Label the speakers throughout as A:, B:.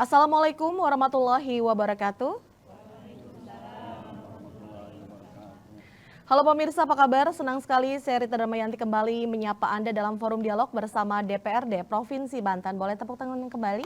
A: Assalamualaikum warahmatullahi wabarakatuh. Halo pemirsa, apa kabar? Senang sekali saya Rita Damayanti kembali menyapa Anda dalam forum dialog bersama DPRD Provinsi Banten. Boleh tepuk tangan kembali?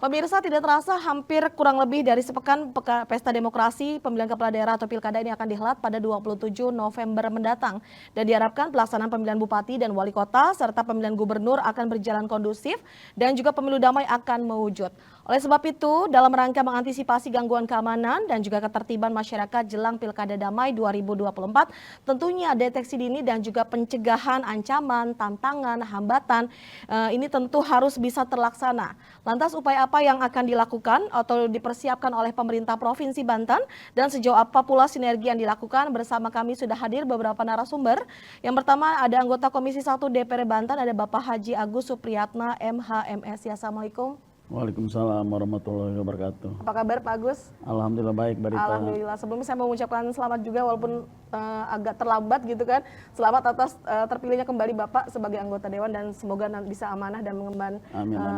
A: Pemirsa, tidak terasa hampir kurang lebih dari sepekan Pesta Demokrasi Pemilihan Kepala Daerah atau Pilkada ini akan dihelat pada 27 November mendatang. Dan diharapkan pelaksanaan pemilihan Bupati dan Wali Kota serta pemilihan Gubernur akan berjalan kondusif dan juga pemilu damai akan mewujud. Oleh sebab itu, dalam rangka mengantisipasi gangguan keamanan dan juga ketertiban masyarakat jelang Pilkada Damai 2024, tentunya deteksi dini dan juga pencegahan ancaman, tantangan, hambatan ini tentu harus bisa terlaksana. Lantas upaya apa yang akan dilakukan atau dipersiapkan oleh pemerintah Provinsi Banten dan sejauh apa pula sinergi yang dilakukan? Bersama kami sudah hadir beberapa narasumber. Yang pertama ada anggota Komisi 1 DPR Banten, ada Bapak Haji Agus Supriyatna MHMS. Ya, Assalamualaikum.
B: Waalaikumsalam warahmatullahi wabarakatuh.
A: Apa kabar Pak Agus?
B: Alhamdulillah baik, Mbak Rita.
A: Alhamdulillah. Sebelumnya saya mau mengucapkan selamat juga walaupun agak terlambat gitu kan. Selamat atas terpilihnya kembali Bapak sebagai anggota Dewan dan semoga bisa amanah dan mengemban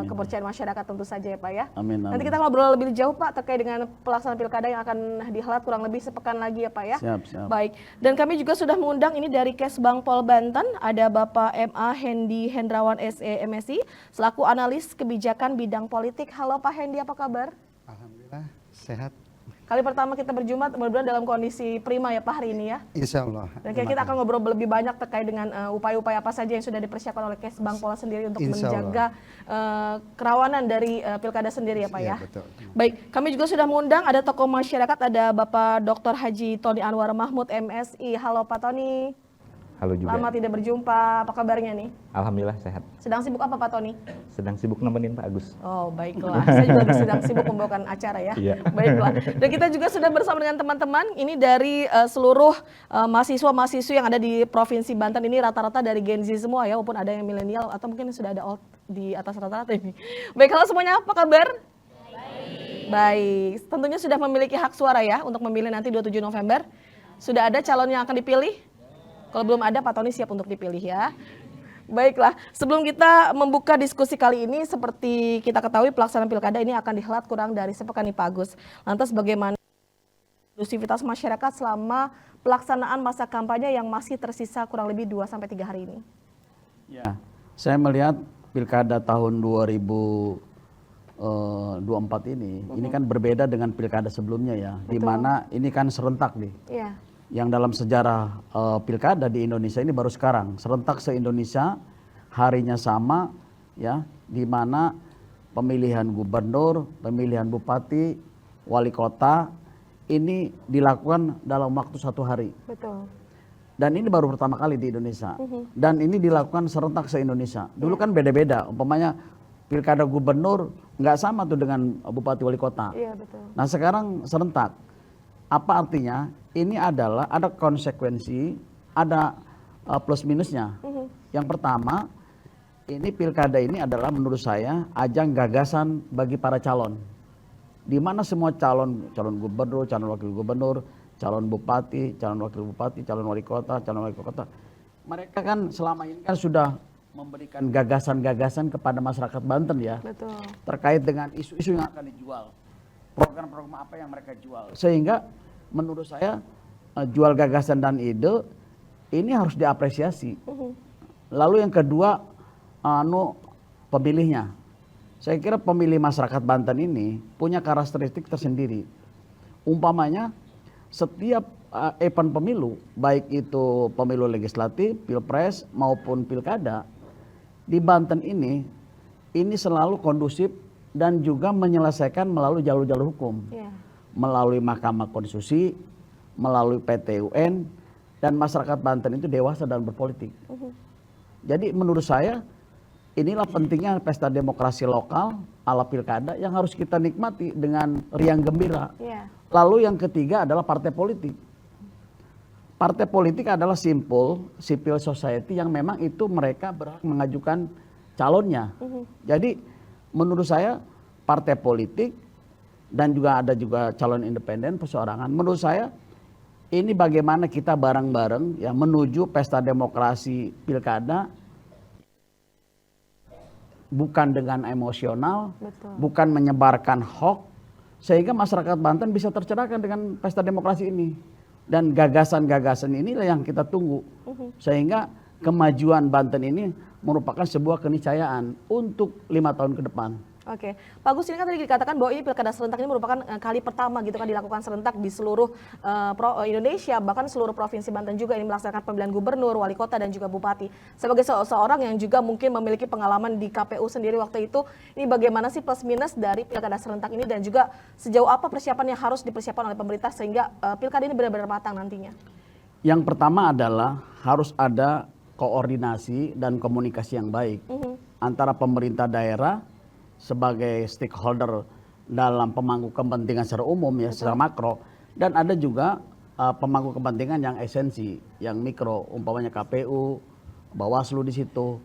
A: kepercayaan masyarakat tentu saja ya Pak ya.
B: Amin.
A: Nanti kita ngobrol lebih jauh Pak terkait dengan pelaksanaan pilkada yang akan dihelat kurang lebih sepekan lagi ya Pak ya.
B: Siap.
A: Baik. Dan kami juga sudah mengundang ini dari Kesbang Pol Banten, ada Bapak MA Hendi Hendrawan SE MSI selaku analis kebijakan bidang politik. Halo Pak Hendi, apa kabar?
C: Alhamdulillah sehat.
A: Kali pertama kita berjumpa mudah-mudahan dalam kondisi prima ya Pak hari ini ya.
C: Insya Allah.
A: Dan kita akan ngobrol lebih banyak terkait dengan upaya-upaya apa saja yang sudah dipersiapkan oleh Kesbang Pol sendiri untuk menjaga kerawanan dari pilkada sendiri ya Pak ya.
C: Betul.
A: Baik, kami juga sudah mengundang ada tokoh masyarakat, ada Bapak Dr. Haji Tony Anwar Mahmud MSI. Halo Pak Tony.
D: Halo juga.
A: Lama tidak berjumpa, apa kabarnya nih?
D: Alhamdulillah sehat.
A: Sedang sibuk apa Pak Tony?
D: Sedang sibuk nemenin Pak Agus.
A: Oh baiklah, saya juga sedang sibuk membawakan acara ya.
D: Iya.
A: Baiklah, dan kita juga sudah bersama dengan teman-teman ini dari seluruh mahasiswa-mahasiswi yang ada di Provinsi Banten ini rata-rata dari Gen Z semua ya, walaupun ada yang milenial atau mungkin sudah ada di atas rata-rata ini. Baik, halo semuanya, apa kabar? Baik, tentunya sudah memiliki hak suara ya untuk memilih nanti 27 November. Sudah ada calon yang akan dipilih? Kalau belum ada, Pak Tony siap untuk dipilih ya. Baiklah, sebelum kita membuka diskusi kali ini, seperti kita ketahui pelaksanaan pilkada ini akan dihelat kurang dari sepekan nih Pak Agus. Lantas bagaimana inklusivitas masyarakat selama pelaksanaan masa kampanye yang masih tersisa kurang lebih 2-3 hari ini?
B: Ya, saya melihat pilkada tahun 2024 ini kan berbeda dengan pilkada sebelumnya ya. Di mana ini kan serentak nih.
A: Iya.
B: Yang dalam sejarah pilkada di Indonesia ini baru sekarang serentak se-Indonesia, harinya sama ya, di mana pemilihan gubernur, pemilihan bupati, wali kota ini dilakukan dalam waktu 1 hari.
A: Betul.
B: Dan ini baru pertama kali di Indonesia. Dan ini dilakukan serentak se-Indonesia. Dulu kan beda-beda, umpamanya pilkada gubernur nggak sama tuh dengan bupati wali kota.
A: Iya betul.
B: Nah sekarang serentak. Apa artinya? Ini adalah ada konsekuensi, ada plus minusnya. Yang pertama, ini pilkada ini adalah menurut saya ajang gagasan bagi para calon. Di mana semua calon gubernur, calon wakil gubernur, calon bupati, calon wakil bupati, calon wali kota, mereka kan selama ini kan sudah memberikan gagasan-gagasan kepada masyarakat Banten ya.
A: Betul.
B: Terkait dengan isu-isu yang akan dijual. Program-program apa yang mereka jual. Sehingga menurut saya jual gagasan dan ide ini harus diapresiasi. Lalu yang kedua pemilihnya. Saya kira pemilih masyarakat Banten ini punya karakteristik tersendiri. Umpamanya setiap event pemilu, baik itu pemilu legislatif, pilpres maupun pilkada di Banten ini selalu kondusif dan juga menyelesaikan melalui jalur-jalur hukum. Melalui Mahkamah Konstitusi, melalui PT UN, dan masyarakat Banten itu dewasa dan berpolitik. Jadi menurut saya inilah pentingnya pesta demokrasi lokal ala pilkada yang harus kita nikmati dengan riang gembira. Lalu yang ketiga adalah partai politik. Partai politik adalah civil society yang memang itu mereka berhak mengajukan calonnya. Jadi menurut saya partai politik dan juga ada calon independen perseorangan. Menurut saya ini bagaimana kita bareng-bareng ya menuju pesta demokrasi pilkada bukan dengan emosional,
A: Betul.
B: bukan menyebarkan hoax, sehingga masyarakat Banten bisa tercerahkan dengan pesta demokrasi ini. Dan gagasan-gagasan inilah yang kita tunggu, sehingga kemajuan Banten ini merupakan sebuah keniscayaan untuk 5 tahun ke depan.
A: Oke, Pak Agus, ini kan tadi dikatakan bahwa ini pilkada serentak ini merupakan kali pertama gitu kan dilakukan serentak di seluruh Indonesia, bahkan seluruh provinsi Banten juga ini melaksanakan pemilihan gubernur, wali kota dan juga bupati. Sebagai seorang yang juga mungkin memiliki pengalaman di KPU sendiri waktu itu, ini bagaimana sih plus minus dari pilkada serentak ini dan juga sejauh apa persiapan yang harus dipersiapkan oleh pemerintah sehingga pilkada ini benar-benar matang nantinya?
B: Yang pertama adalah harus ada koordinasi dan komunikasi yang baik antara pemerintah daerah sebagai stakeholder dalam pemangku kepentingan secara umum ya, secara makro, dan ada juga pemangku kepentingan yang esensi, yang mikro, umpamanya KPU, Bawaslu di situ,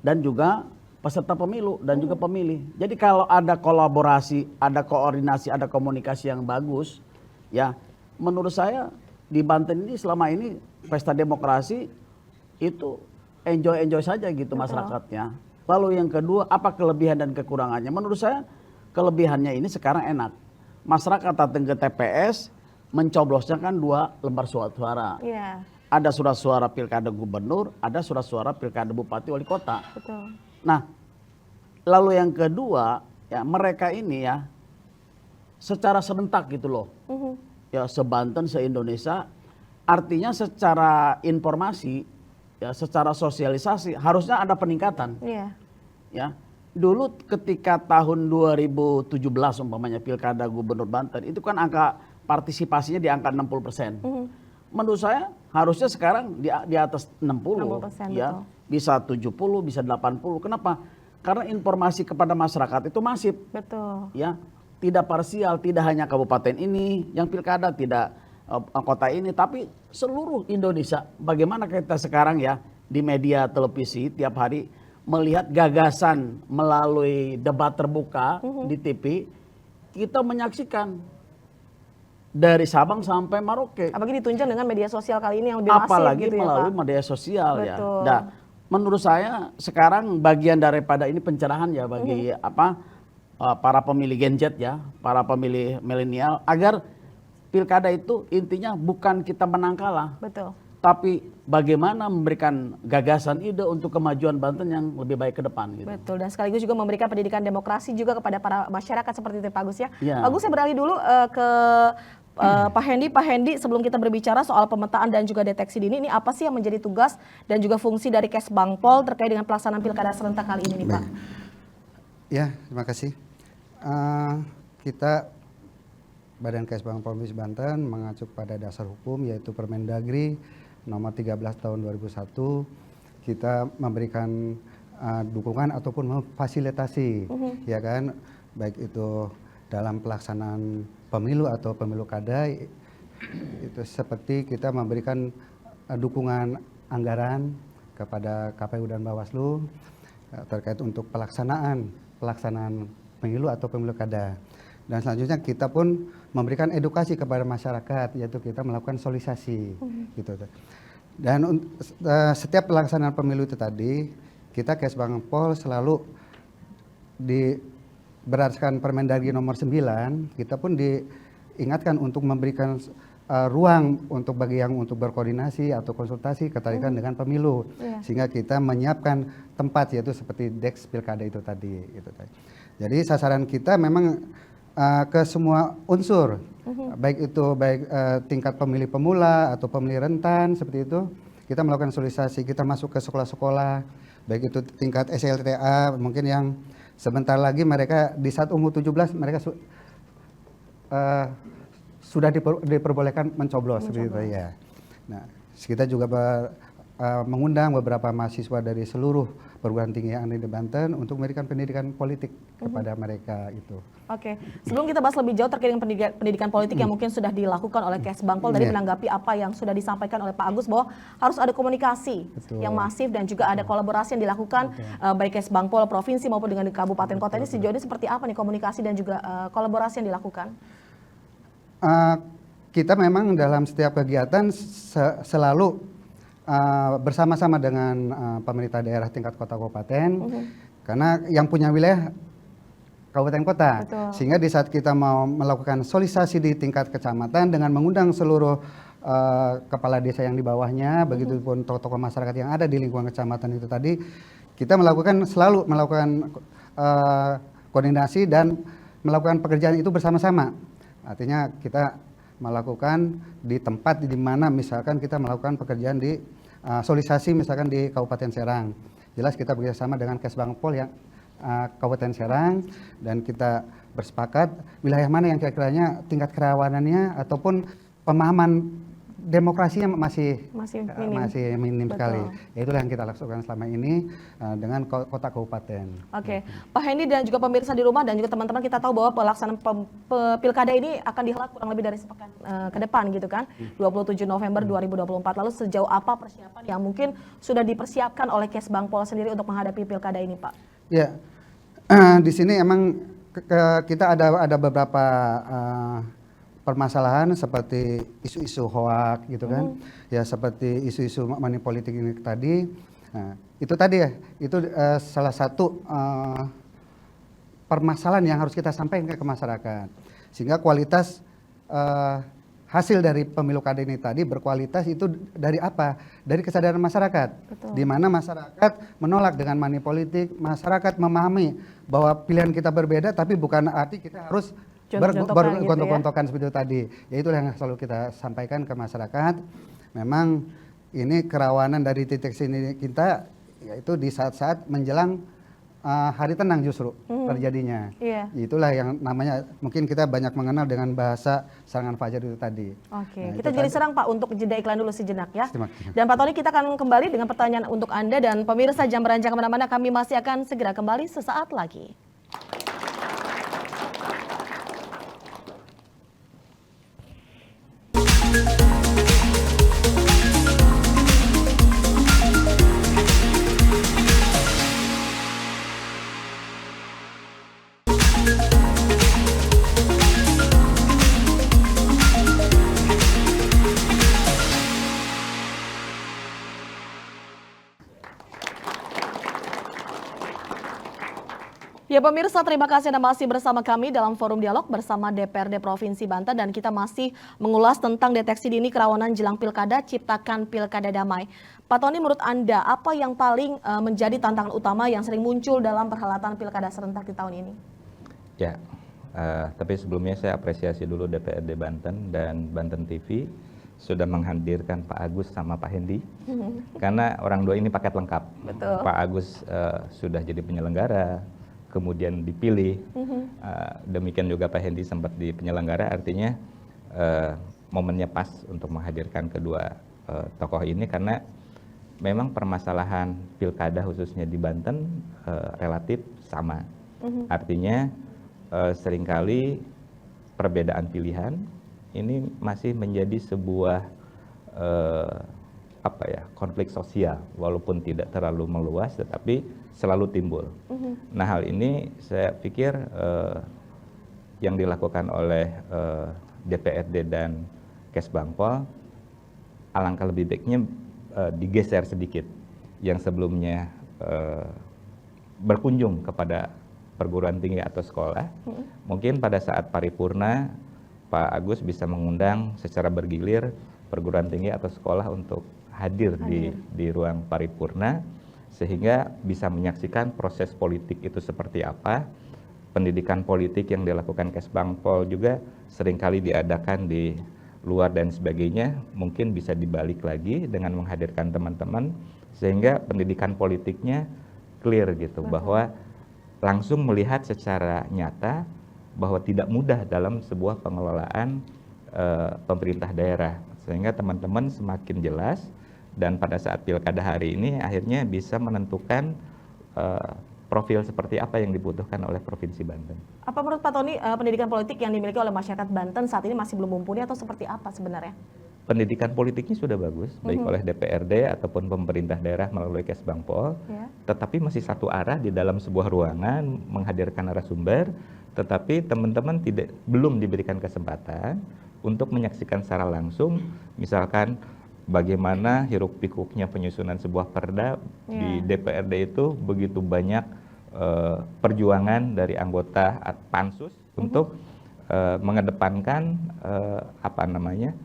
B: dan juga peserta pemilu dan juga pemilih. Jadi kalau ada kolaborasi, ada koordinasi, ada komunikasi yang bagus, ya menurut saya di Banten ini selama ini pesta demokrasi itu enjoy saja gitu masyarakatnya. Lalu yang kedua, apa kelebihan dan kekurangannya? Menurut saya kelebihannya ini sekarang enak. Masyarakat datang ke TPS, mencoblosnya kan 2 lembar surat suara.
A: Iya,
B: Ada surat suara pilkada gubernur, ada surat suara pilkada bupati wali kota.
A: betul.
B: Nah, lalu yang kedua, ya mereka ini ya secara serentak gitu loh. Ya se-Banten, se-Indonesia. Artinya secara informasi, ya secara sosialisasi harusnya ada peningkatan.
A: Iya.
B: Ya, dulu ketika tahun 2017 umpamanya pilkada gubernur Banten itu kan angka partisipasinya di angka 60%. Menurut saya harusnya sekarang di atas 60,
A: 60%,
B: ya,
A: betul.
B: bisa 70, bisa 80. Kenapa? Karena informasi kepada masyarakat itu masif,
A: Betul.
B: ya, tidak parsial, tidak hanya kabupaten ini yang pilkada, tidak kota ini, tapi seluruh Indonesia. Bagaimana kita sekarang ya di media televisi tiap hari melihat gagasan melalui debat terbuka di TV, kita menyaksikan dari Sabang sampai Merauke.
A: Apalagi ditunjang dengan media sosial kali ini yang lebih masif
B: Apalagi
A: gitu ya,
B: melalui
A: Pak.
B: media sosial ya.
A: Betul.
B: Nah, menurut saya sekarang bagian daripada ini pencerahan ya bagi para pemilih Gen Z ya, para pemilih milenial, agar pilkada itu intinya bukan kita menang kalah,
A: Betul.
B: tapi bagaimana memberikan gagasan ide untuk kemajuan Banten yang lebih baik ke depan gitu.
A: Betul, dan sekaligus juga memberikan pendidikan demokrasi juga kepada para masyarakat seperti itu Pak Agus ya.
B: Ya.
A: Pak Agus, saya beralih dulu ke Pak Hendy. Pak Hendy, sebelum kita berbicara soal pemetaan dan juga deteksi dini, ini apa sih yang menjadi tugas dan juga fungsi dari Kesbangpol terkait dengan pelaksanaan pilkada serentak kali ini nih Pak?
C: Ya, terima kasih. Kita Badan Kesbangpol Provinsi Banten mengacu pada dasar hukum yaitu Permendagri nomor 13 tahun 2001, kita memberikan dukungan ataupun memfasilitasi, ya kan, baik itu dalam pelaksanaan pemilu atau pemilu kada, itu seperti kita memberikan dukungan anggaran kepada KPU dan Bawaslu terkait untuk pelaksanaan pemilu atau pemilu kada. Dan selanjutnya kita pun memberikan edukasi kepada masyarakat, yaitu kita melakukan sosialisasi, gitu. Dan setiap pelaksanaan pemilu itu tadi, kita Kesbangpol selalu berdasarkan Permendagri nomor 9, kita pun diingatkan untuk memberikan ruang untuk bagi yang untuk berkoordinasi atau konsultasi keterkaitan dengan pemilu, sehingga kita menyiapkan tempat yaitu seperti Deks Pilkada itu tadi, gitu. Jadi sasaran kita memang ke semua unsur, baik tingkat pemilih pemula atau pemilih rentan seperti itu. Kita melakukan sosialisasi, kita masuk ke sekolah-sekolah, baik itu tingkat SLTA, mungkin yang sebentar lagi mereka di saat umur 17 mereka sudah diperbolehkan mencoblos seperti itu ya. Nah, kita juga mengundang beberapa mahasiswa dari seluruh perguruan tinggi yang ada di Banten untuk memberikan pendidikan politik kepada mereka itu.
A: Oke, sebelum kita bahas lebih jauh terkait dengan pendidikan politik yang mungkin sudah dilakukan oleh Kesbangpol, dari menanggapi apa yang sudah disampaikan oleh Pak Agus bahwa harus ada komunikasi yang masif dan juga ada kolaborasi yang dilakukan baik Kesbangpol provinsi maupun dengan di kabupaten kota ini, sejauh ini seperti apa nih komunikasi dan juga kolaborasi yang dilakukan?
C: Kita memang dalam setiap kegiatan selalu bersama-sama dengan pemerintah daerah tingkat kota kabupaten, Karena yang punya wilayah kabupaten kota.
A: Betul.
C: Sehingga di saat kita mau melakukan sosialisasi di tingkat kecamatan dengan mengundang seluruh kepala desa yang di bawahnya, begitupun tokoh-tokoh masyarakat yang ada di lingkungan kecamatan itu tadi, kita selalu melakukan koordinasi dan melakukan pekerjaan itu bersama-sama. Artinya kita melakukan di tempat di mana misalkan kita melakukan pekerjaan di sosialisasi misalkan di Kabupaten Serang. Jelas kita bekerjasama dengan Kesbangpol yang Kabupaten Serang, dan kita bersepakat wilayah mana yang kira-kiranya tingkat kerawanannya ataupun pemahaman demokrasinya masih minim
A: Betul.
C: sekali. Ya itulah yang kita lakukan selama ini dengan kota kabupaten.
A: Oke, Pak Hendy dan juga pemirsa di rumah dan juga teman-teman, kita tahu bahwa pelaksanaan pilkada ini akan dihelat kurang lebih dari sepekan ke depan gitu kan, 27 November 2024. Lalu sejauh apa persiapan yang mungkin sudah dipersiapkan oleh Kesbangpol sendiri untuk menghadapi pilkada ini, Pak?
C: Ya, di sini emang kita ada beberapa permasalahan seperti isu-isu hoak gitu kan, ya seperti isu-isu money politik ini tadi. Nah, itu tadi ya, itu salah satu permasalahan yang harus kita sampaikan ke masyarakat, sehingga kualitas hasil dari pemilu kada ini tadi berkualitas itu dari apa? Dari kesadaran masyarakat.
A: Betul.
C: Di mana masyarakat menolak dengan money politik, masyarakat memahami bahwa pilihan kita berbeda, tapi bukan arti kita harus bergontok-gontokan seperti itu tadi. Ya itulah yang selalu kita sampaikan ke masyarakat. Memang ini kerawanan dari titik sini kita, yaitu di saat-saat menjelang hari tenang justru terjadinya.
A: Iya.
C: Itulah yang namanya, mungkin kita banyak mengenal dengan bahasa serangan fajar itu tadi.
A: Oke,
C: Nah,
A: kita jadi serang Pak untuk jeda iklan dulu sejenak ya.
C: Terima kasih.
A: Dan Pak Tony, kita akan kembali dengan pertanyaan untuk Anda dan pemirsa, jangan beranjak kemana-mana, kami masih akan segera kembali sesaat lagi. Ya pemirsa, terima kasih Anda masih bersama kami dalam forum dialog bersama DPRD Provinsi Banten, dan kita masih mengulas tentang deteksi dini kerawanan jelang pilkada, ciptakan pilkada damai. Pak Tony, menurut Anda apa yang paling menjadi tantangan utama yang sering muncul dalam perhelatan pilkada serentak di tahun ini?
D: Ya, tapi sebelumnya saya apresiasi dulu DPRD Banten dan Banten TV sudah menghadirkan Pak Agus sama Pak Hendy, karena orang dua ini paket lengkap.
A: Betul.
D: Pak Agus sudah jadi penyelenggara, kemudian dipilih, demikian juga Pak Hendy sempat di penyelenggara, artinya momennya pas untuk menghadirkan kedua tokoh ini, karena memang permasalahan pilkada khususnya di Banten relatif sama. Artinya seringkali perbedaan pilihan ini masih menjadi sebuah konflik sosial, walaupun tidak terlalu meluas tetapi selalu timbul. Nah, hal ini saya pikir yang dilakukan oleh DPRD dan Kesbangpol alangkah lebih baiknya digeser sedikit. Yang sebelumnya berkunjung kepada perguruan tinggi atau sekolah, mungkin pada saat paripurna Pak Agus bisa mengundang secara bergilir perguruan tinggi atau sekolah untuk hadir di ruang paripurna, sehingga bisa menyaksikan proses politik itu seperti apa. Pendidikan politik yang dilakukan Kesbangpol juga seringkali diadakan di luar dan sebagainya, mungkin bisa dibalik lagi dengan menghadirkan teman-teman, sehingga pendidikan politiknya clear gitu, bahwa langsung melihat secara nyata bahwa tidak mudah dalam sebuah pengelolaan pemerintah daerah, sehingga teman-teman semakin jelas. Dan pada saat pilkada hari ini akhirnya bisa menentukan profil seperti apa yang dibutuhkan oleh Provinsi Banten.
A: Apa menurut Pak Tony pendidikan politik yang dimiliki oleh masyarakat Banten saat ini masih belum mumpuni atau seperti apa sebenarnya?
D: Pendidikan politiknya sudah bagus, baik oleh DPRD ataupun pemerintah daerah melalui Kesbangpol, tetapi masih satu arah di dalam sebuah ruangan menghadirkan narasumber, tetapi teman-teman belum diberikan kesempatan untuk menyaksikan secara langsung, misalkan bagaimana hiruk pikuknya penyusunan sebuah perda di DPRD itu begitu banyak perjuangan dari anggota pansus untuk mengedepankan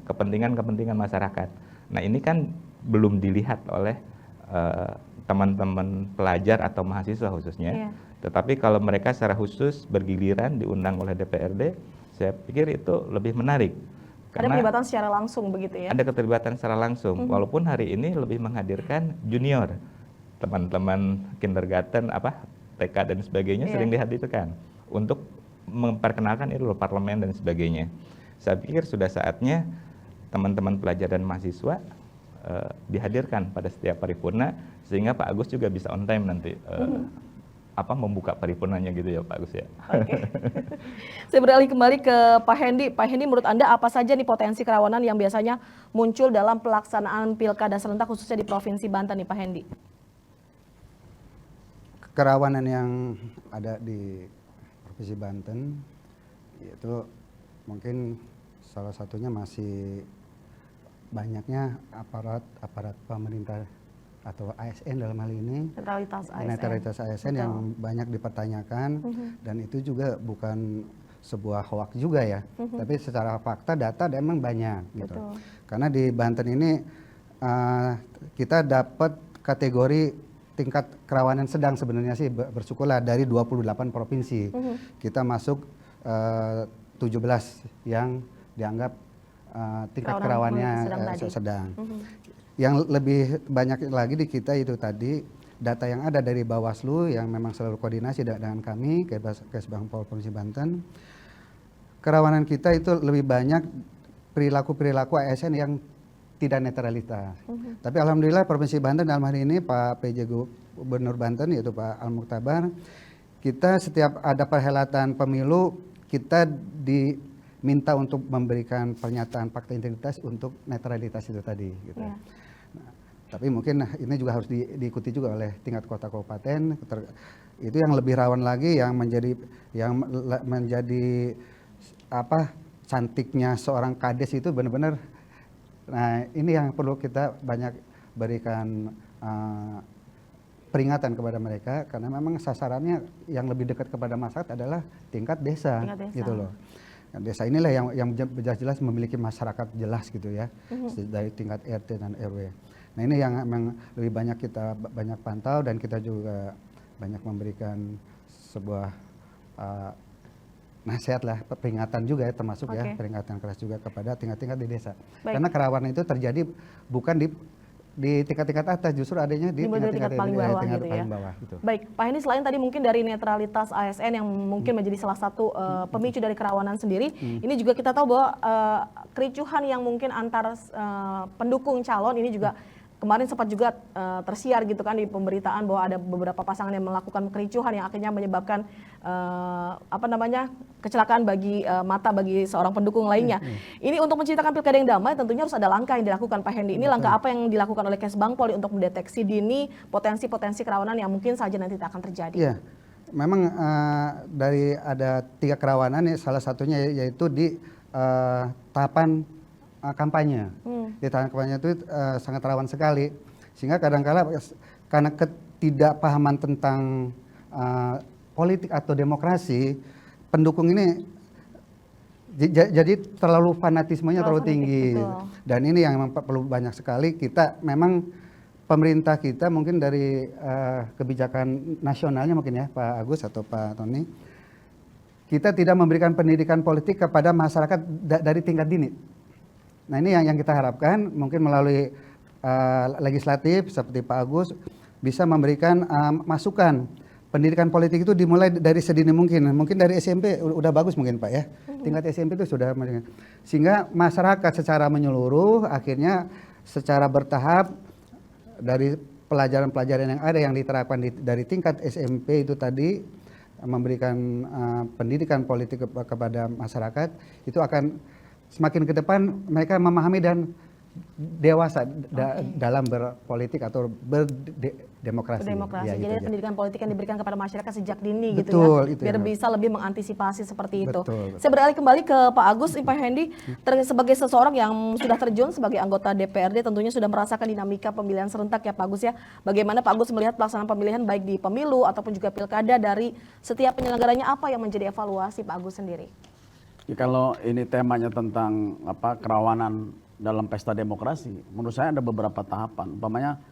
D: kepentingan masyarakat. Nah, ini kan belum dilihat oleh teman-teman pelajar atau mahasiswa khususnya. Tetapi kalau mereka secara khusus bergiliran diundang oleh DPRD, saya pikir itu lebih menarik.
A: Ada keterlibatan secara langsung begitu ya?
D: Ada keterlibatan secara langsung, walaupun hari ini lebih menghadirkan junior, teman-teman kindergarten, TK dan sebagainya sering dihadirkan untuk memperkenalkan itu loh parlemen dan sebagainya. Saya pikir sudah saatnya teman-teman pelajar dan mahasiswa dihadirkan pada setiap paripurna sehingga Pak Agus juga bisa on time nanti membuka paripurnanya gitu ya Pak Agus ya.
A: Oke. Saya beralih kembali ke Pak Hendy. Pak Hendy, menurut Anda apa saja nih potensi kerawanan yang biasanya muncul dalam pelaksanaan pilkada serentak khususnya di Provinsi Banten nih Pak Hendy?
C: Kerawanan yang ada di Provinsi Banten yaitu mungkin salah satunya masih banyaknya aparat pemerintah atau ASN dalam hal ini, netralitas ASN yang banyak dipertanyakan, dan itu juga bukan sebuah hoak juga ya, tapi secara fakta data memang banyak gitu. Karena di Banten ini kita dapat kategori tingkat kerawanan sedang sebenarnya sih, bersyukurlah dari 28 provinsi kita masuk 17 yang dianggap tingkat kerawanannya sedang. Yang lebih banyak lagi di kita itu tadi data yang ada dari Bawaslu yang memang selalu koordinasi dengan kami, Kesbangpol Provinsi Banten. Kerawanan kita itu lebih banyak perilaku ASN yang tidak netralitas. Tapi alhamdulillah Provinsi Banten dalam hari ini Pak PJ Gubernur Banten yaitu Pak Al-Mukhtabar, kita setiap ada perhelatan pemilu kita diminta untuk memberikan pernyataan fakta integritas untuk netralitas itu tadi gitu. Nah, tapi mungkin ini juga harus diikuti juga oleh tingkat kota kabupaten. Itu yang lebih rawan lagi, yang menjadi cantiknya seorang kades itu benar-benar. Nah, ini yang perlu kita banyak berikan peringatan kepada mereka, karena memang sasarannya yang lebih dekat kepada masyarakat adalah tingkat desa. Gitu loh. Desa inilah yang jelas-jelas memiliki masyarakat jelas gitu ya, dari tingkat RT dan RW. Nah, ini yang memang lebih banyak kita pantau, dan kita juga banyak memberikan sebuah nasihat lah, peringatan juga ya, termasuk ya peringatan keras juga kepada tingkat-tingkat di desa. Karena kerawanan itu terjadi bukan di tingkat-tingkat atas, justru adanya di tingkat paling bawah gitu ya. Gitu.
A: Baik, Pak Hendy, selain tadi mungkin dari netralitas ASN yang mungkin menjadi salah satu pemicu dari kerawanan sendiri, ini juga kita tahu bahwa kericuhan yang mungkin antar pendukung calon ini juga kemarin sempat juga tersiar gitu kan di pemberitaan bahwa ada beberapa pasangan yang melakukan kericuhan yang akhirnya menyebabkan kecelakaan bagi seorang pendukung lainnya. Ini untuk menciptakan pilkada yang damai tentunya harus ada langkah yang dilakukan Pak Hendy. Ini langkah apa yang dilakukan oleh Kesbangpol untuk mendeteksi dini potensi-potensi kerawanan yang mungkin saja nanti akan terjadi?
C: Iya, memang dari ada 3 kerawanan ya, salah satunya yaitu di tahapan kampanye. Di tahapan kampanye itu sangat rawan sekali, sehingga kadang-kala karena ketidakpahaman tentang politik atau demokrasi, pendukung ini jadi terlalu fanatismenya terlalu tinggi. Dan ini yang memang perlu banyak sekali kita memang pemerintah kita mungkin dari kebijakan nasionalnya mungkin ya Pak Agus atau Pak Tony, kita tidak memberikan pendidikan politik kepada masyarakat dari tingkat dini. Nah, ini yang kita harapkan mungkin melalui legislatif seperti Pak Agus bisa memberikan masukan. Pendidikan politik itu dimulai dari sedini mungkin dari SMP udah bagus mungkin Pak ya. Tingkat SMP itu sudah, sehingga masyarakat secara menyeluruh akhirnya secara bertahap dari pelajaran-pelajaran yang ada yang diterapkan dari tingkat SMP itu tadi memberikan pendidikan politik kepada masyarakat, itu akan semakin ke depan mereka memahami dan dewasa dalam berpolitik atau berdemokrasi.
A: Demokrasi.
C: Ya,
A: Jadi
C: gitu aja.
A: pendidikan politik yang diberikan kepada masyarakat sejak dini gitu
C: Betul,
A: ya.
C: itu
A: Biar
C: yang
A: bisa lebih mengantisipasi seperti itu.
C: Betul.
A: Saya beralih kembali ke Pak Agus, Pak Hendi, sebagai seseorang yang sudah terjun sebagai anggota DPRD tentunya sudah merasakan dinamika pemilihan serentak ya Pak Agus ya. Bagaimana Pak Agus melihat pelaksanaan pemilihan baik di pemilu ataupun juga pilkada dari setiap penyelenggaranya, apa yang menjadi evaluasi Pak Agus sendiri?
B: Ya, kalau ini temanya tentang kerawanan dalam pesta demokrasi, menurut saya ada beberapa tahapan. Umpamanya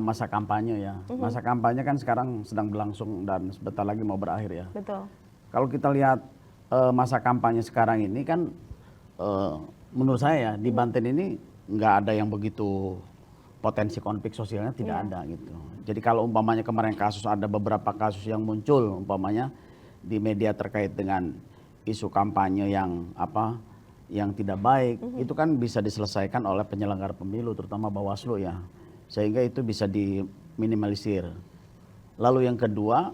B: masa kampanye ya. Masa kampanye kan sekarang sedang berlangsung dan sebentar lagi mau berakhir ya.
A: Betul.
B: Kalau kita lihat masa kampanye sekarang ini kan menurut saya ya, di Banten ini nggak ada yang begitu potensi konflik sosialnya, tidak ada gitu. Jadi kalau umpamanya kemarin ada beberapa kasus yang muncul umpamanya di media terkait dengan isu kampanye yang tidak baik, itu kan bisa diselesaikan oleh penyelenggara pemilu terutama Bawaslu ya, sehingga itu bisa diminimalisir. Lalu yang kedua,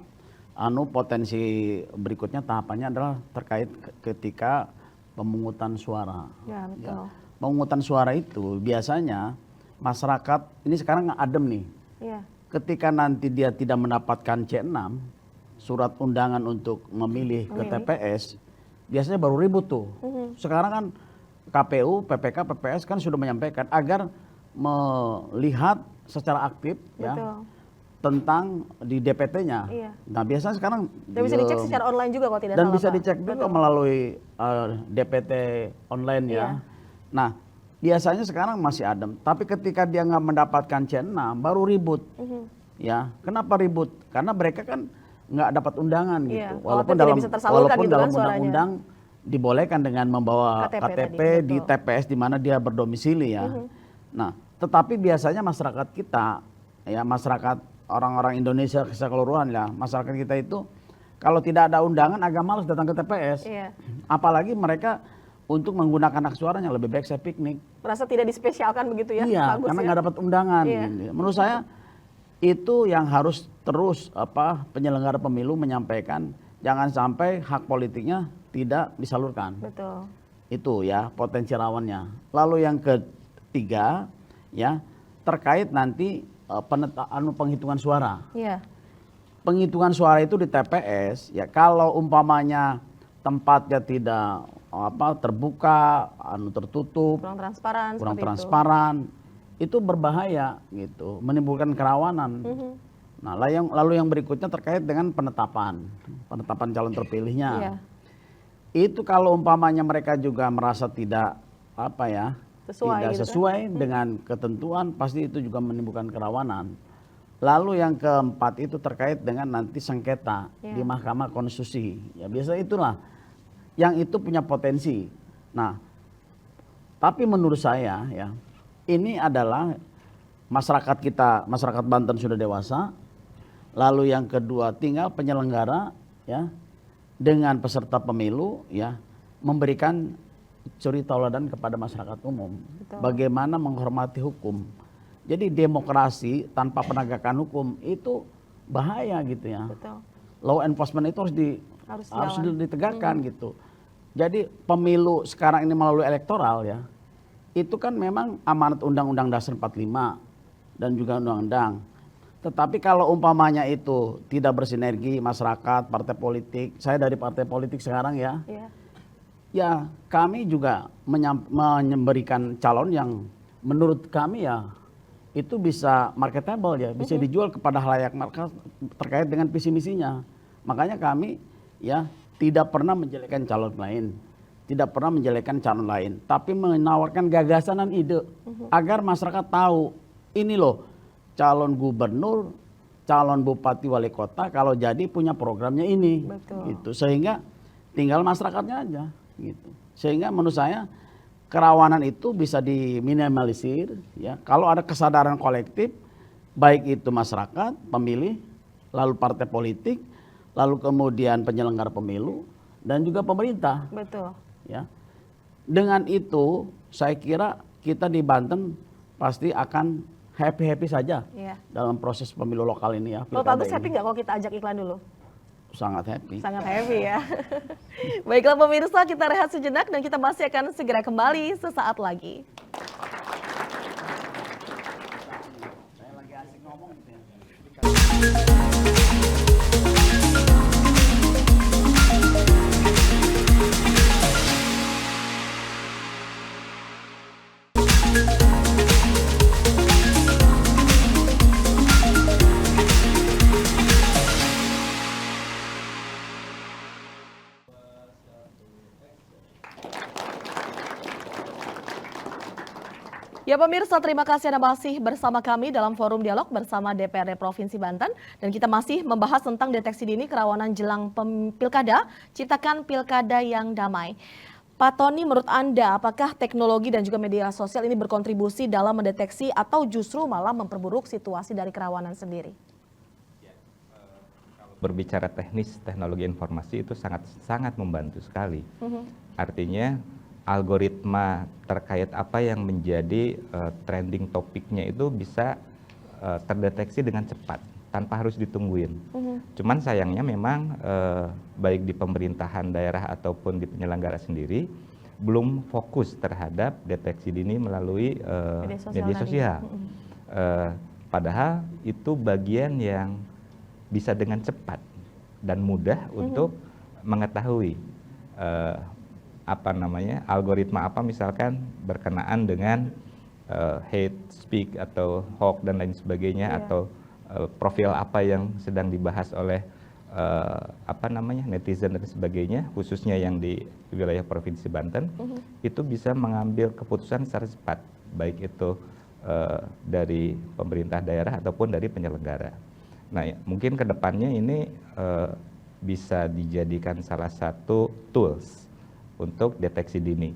B: potensi berikutnya tahapannya adalah terkait ketika pemungutan suara.
A: Ya, betul.
B: Pemungutan suara itu biasanya masyarakat ini sekarang adem nih.
A: Iya.
B: Ketika nanti dia tidak mendapatkan C6, surat undangan untuk memilih ke TPS, biasanya baru ribut tuh. Sekarang kan KPU, PPK, PPS kan sudah menyampaikan agar melihat secara aktif ya tentang di DPT-nya.
A: Iya.
B: Nah biasanya sekarang
A: Dan bisa dicek secara online juga kalau tidak
B: dan
A: salah.
B: bisa
A: Pak.
B: dicek juga melalui DPT online ya.
A: Iya.
B: Nah biasanya sekarang masih adem, tapi ketika dia nggak mendapatkan C6 baru ribut. Ya, kenapa ribut? Karena mereka kan nggak dapat undangan
A: Iya,
B: gitu. Walaupun dalam
A: bisa tersalurkan gitu kan
B: undang-undang dibolehkan dengan membawa KTP
A: tadi,
B: di
A: betul.
B: TPS di mana dia berdomisili ya. Nah, tetapi biasanya masyarakat kita ya, masyarakat orang-orang Indonesia keseluruhan ya, masyarakat kita itu kalau tidak ada undangan agak malas datang ke TPS.
A: Iya.
B: Apalagi mereka untuk menggunakan hak suaranya lebih baik saya piknik.
A: Merasa tidak dispesialkan begitu ya,
B: Iya,
A: Pak Agus
B: karena
A: ya?
B: nggak dapat undangan.
A: Iya.
B: Gitu. Menurut saya itu yang harus terus penyelenggara pemilu menyampaikan, jangan sampai hak politiknya tidak disalurkan.
A: Betul.
B: Itu ya potensi rawannya. Lalu yang ketiga ya terkait nanti penghitungan suara.
A: Iya.
B: Penghitungan suara itu di TPS ya, kalau umpamanya tempatnya tidak terbuka, tertutup,
A: Kurang transparan
B: kurang
A: seperti
B: transparan, itu berbahaya gitu, menimbulkan kerawanan. Nah, lalu yang berikutnya terkait dengan penetapan calon terpilihnya.
A: Iya.
B: Itu kalau umpamanya mereka juga merasa tidak
A: Sesuai gitu
B: sesuai dengan ketentuan, pasti itu juga menimbulkan kerawanan. Lalu yang keempat itu terkait dengan nanti sengketa di Mahkamah Konstitusi. Ya biasanya itulah yang itu punya potensi. Nah, tapi menurut saya ya, ini adalah masyarakat Banten sudah dewasa. Lalu yang kedua tinggal penyelenggara ya dengan peserta pemilu ya memberikan suri tauladan kepada masyarakat umum.
A: Betul.
B: Bagaimana menghormati hukum. Jadi demokrasi tanpa penegakan hukum itu bahaya gitu ya.
A: Betul.
B: Law enforcement itu harus ditegakkan gitu. Jadi pemilu sekarang ini melalui elektoral ya, itu kan memang amanat Undang-Undang Dasar 45 dan juga undang-undang. Tetapi kalau umpamanya itu tidak bersinergi masyarakat, partai politik, saya dari partai politik sekarang ya, ya kami juga memberikan calon yang menurut kami ya itu bisa marketable ya, bisa dijual kepada halayak market terkait dengan visi misinya. Makanya kami ya tidak pernah menjelekkan calon lain, tidak pernah menjelekkan calon lain, tapi menawarkan gagasan dan ide agar masyarakat tahu ini loh calon gubernur, calon bupati wali kota kalau jadi punya programnya ini.
A: Betul.
B: Gitu. Sehingga tinggal masyarakatnya aja gitu. Sehingga menurut saya kerawanan itu bisa diminimalisir ya kalau ada kesadaran kolektif baik itu masyarakat, pemilih, lalu partai politik, lalu kemudian penyelenggara pemilu dan juga pemerintah.
A: Betul.
B: Ya. Dengan itu saya kira kita di Banten pasti akan happy saja dalam proses pemilu lokal ini ya.
A: Kalau Pak Agus happy nggak kalau kita ajak iklan dulu?
B: Sangat happy.
A: Sangat happy ya. Baiklah pemirsa, kita rehat sejenak dan kita masih akan segera kembali sesaat lagi. Ya pemirsa, terima kasih Anda masih bersama kami dalam forum dialog bersama DPRD Provinsi Banten. Dan kita masih membahas tentang deteksi dini kerawanan jelang pilkada, ciptakan pilkada yang damai. Pak Tony, menurut Anda, apakah teknologi dan juga media sosial ini berkontribusi dalam mendeteksi atau justru malah memperburuk situasi dari kerawanan sendiri?
D: Berbicara teknis, teknologi informasi itu sangat membantu sekali. Artinya algoritma terkait apa yang menjadi trending topiknya itu bisa terdeteksi dengan cepat tanpa harus ditungguin. Cuman sayangnya memang baik di pemerintahan daerah ataupun di penyelenggara sendiri belum fokus terhadap deteksi dini melalui media sosial. Padahal itu bagian yang bisa dengan cepat dan mudah untuk mengetahui algoritma apa misalkan berkenaan dengan hate speak atau hoax dan lain sebagainya, atau profil apa yang sedang dibahas oleh netizen dan sebagainya, khususnya yang di wilayah Provinsi Banten, itu bisa mengambil keputusan secara cepat, baik itu dari pemerintah daerah ataupun dari penyelenggara. Nah, mungkin ke depannya ini bisa dijadikan salah satu tools untuk deteksi dini.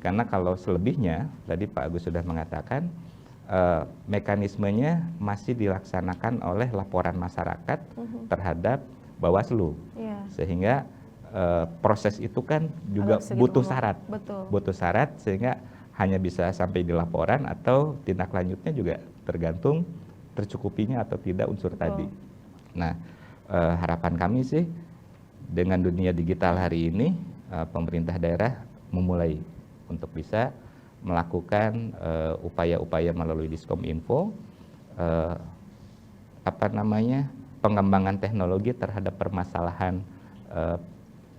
D: Karena kalau selebihnya, tadi Pak Agus sudah mengatakan, mekanismenya masih dilaksanakan oleh laporan masyarakat terhadap Bawaslu. Sehingga proses itu kan juga butuh syarat. Butuh syarat, sehingga hanya bisa sampai di laporan atau tindak lanjutnya juga tergantung tercukupinya atau tidak unsur tadi. Nah, harapan kami sih dengan dunia digital hari ini, pemerintah daerah memulai untuk bisa melakukan upaya-upaya melalui Diskominfo, pengembangan teknologi terhadap permasalahan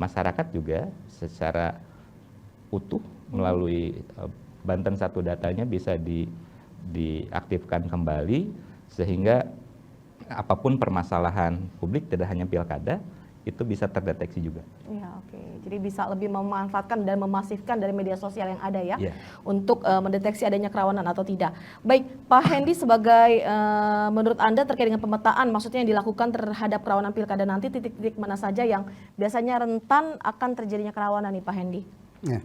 D: masyarakat juga secara utuh melalui Banten Satu datanya bisa diaktifkan kembali, sehingga apapun permasalahan publik, tidak hanya pilkada, itu bisa terdeteksi juga.
A: Ya, oke. Jadi bisa lebih memanfaatkan dan memasifkan dari media sosial yang ada ya, untuk mendeteksi adanya kerawanan atau tidak. Baik, Pak Hendy, sebagai menurut Anda terkait dengan pemetaan, maksudnya yang dilakukan terhadap kerawanan pilkada nanti, titik-titik mana saja yang biasanya rentan akan terjadinya kerawanan nih Pak Hendy?
C: Ya.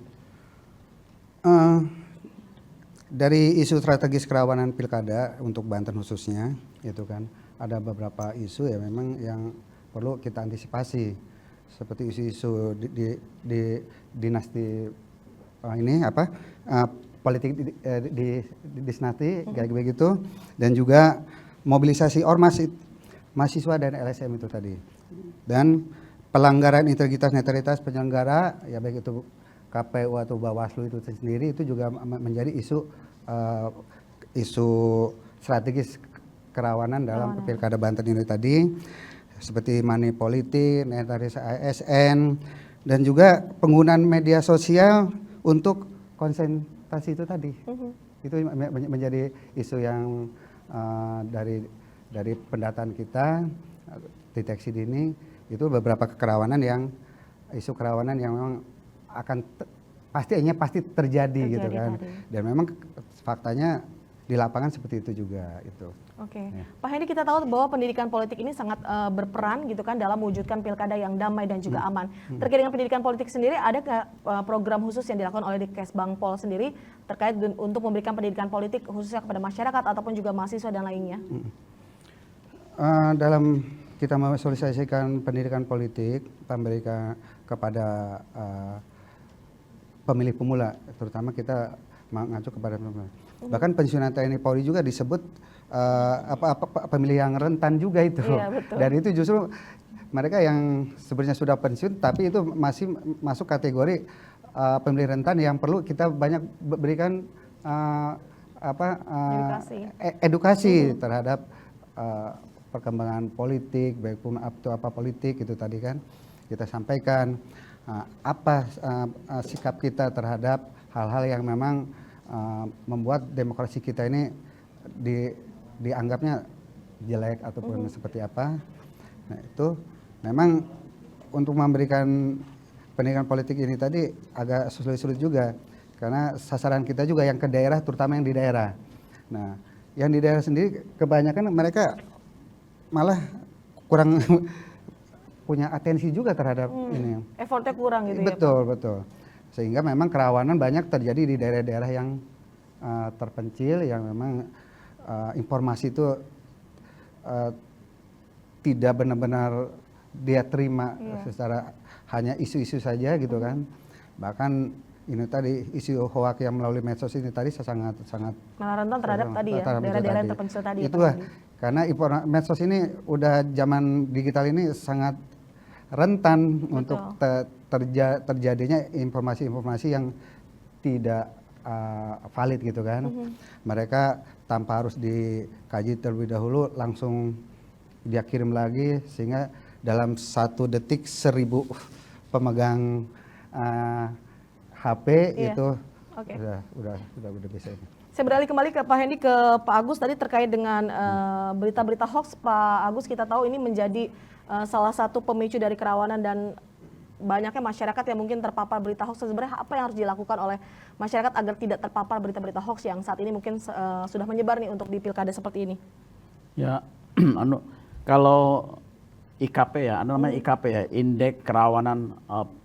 C: Dari isu strategis kerawanan pilkada untuk Banten khususnya, itu kan ada beberapa isu ya memang yang perlu kita antisipasi, seperti isu-isu di dinasti politik di dinasti kayak begitu, dan juga mobilisasi ormas mahasiswa dan LSM itu tadi, dan pelanggaran integritas netralitas penyelenggara ya baik itu KPU atau Bawaslu itu sendiri, itu juga menjadi isu strategis kerawanan dalam pilkada Banten ini tadi, seperti money politik, netralitas ASN, dan juga penggunaan media sosial untuk konsentrasi itu tadi. Itu menjadi isu yang dari pendataan kita, deteksi dini, itu beberapa isu kerawanan yang memang pasti terjadi gitu kan. Dan memang faktanya di lapangan seperti itu juga itu.
A: Oke. Ya. Pak Hendy, kita tahu bahwa pendidikan politik ini sangat berperan gitu kan dalam mewujudkan pilkada yang damai dan juga aman. Terkait dengan pendidikan politik sendiri, ada program khusus yang dilakukan oleh Dikesbangpol sendiri terkait untuk memberikan pendidikan politik khususnya kepada masyarakat ataupun juga mahasiswa dan lainnya?
C: Dalam kita mensosialisasikan pendidikan politik, memberikan kepada pemilih pemula, terutama kita mengacu kepada pemula. Bahkan pensiunan TNI Polri juga disebut pemilih yang rentan juga itu. Iya, betul. Dan itu justru mereka yang sebenarnya sudah pensiun, tapi itu masih masuk kategori pemilih rentan yang perlu kita banyak berikan edukasi terhadap perkembangan politik, baik pun politik itu tadi kan kita sampaikan sikap kita terhadap hal-hal yang memang membuat demokrasi kita ini dianggapnya jelek ataupun seperti apa. Nah, itu memang untuk memberikan pendidikan politik ini tadi agak sulit juga, karena sasaran kita juga yang ke daerah, terutama yang di daerah. Nah, yang di daerah sendiri kebanyakan mereka malah kurang punya atensi juga terhadap ini.
A: Effortnya kurang gitu ya, Pak?
C: Betul, betul. Sehingga memang kerawanan banyak terjadi di daerah-daerah yang terpencil, yang memang informasi itu tidak benar-benar dia terima secara hanya isu-isu saja gitu kan. Bahkan ini tadi isu hoak yang melalui medsos ini tadi sangat
A: Malah rentan terhadap tadi ya,
C: terhadap
A: daerah-daerah yang
C: tadi.
A: terpencil tadi ya, Pak
C: Itulah,
A: Handi.
C: karena medsos ini udah zaman digital ini sangat rentan untuk terjadinya informasi-informasi yang tidak valid gitu kan. Mereka tanpa harus dikaji terlebih dahulu langsung dia kirim lagi, sehingga dalam 1 detik 1000 pemegang HP itu
A: Oke.
C: udah bisa ini.
A: Saya beralih kembali ke Pak Hendy, ke Pak Agus tadi terkait dengan berita-berita hoax. Pak Agus, kita tahu ini menjadi salah satu pemicu dari kerawanan dan banyaknya masyarakat yang mungkin terpapar berita hoax. Sebenarnya apa yang harus dilakukan oleh masyarakat agar tidak terpapar berita-berita hoax yang saat ini mungkin sudah menyebar nih untuk di pilkada seperti ini?
B: Ya, kalau IKP ya, namanya IKP ya, Indeks Kerawanan